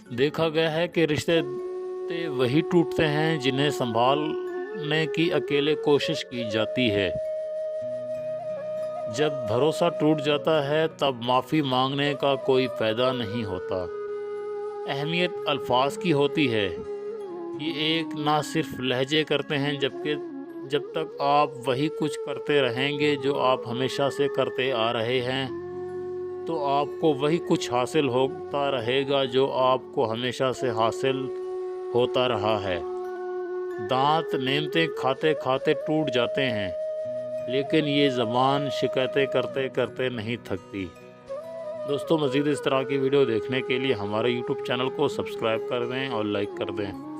देखा गया है कि रिश्ते वही टूटते हैं जिन्हें संभालने की अकेले कोशिश की जाती है। जब भरोसा टूट जाता है तब माफ़ी मांगने का कोई फ़ायदा नहीं होता। अहमियत अल्फाज की होती है। ये एक ना सिर्फ लहजे करते हैं, जबकि जब तक आप वही कुछ करते रहेंगे जो आप हमेशा से करते आ रहे हैं, तो आपको वही कुछ हासिल होता रहेगा जो आपको हमेशा से हासिल होता रहा है। दांत नेमते खाते खाते टूट जाते हैं, लेकिन ये ज़बान शिकायतें करते करते नहीं थकती। दोस्तों, मज़ीद इस तरह की वीडियो देखने के लिए हमारे यूट्यूब चैनल को सब्सक्राइब कर दें और लाइक कर दें।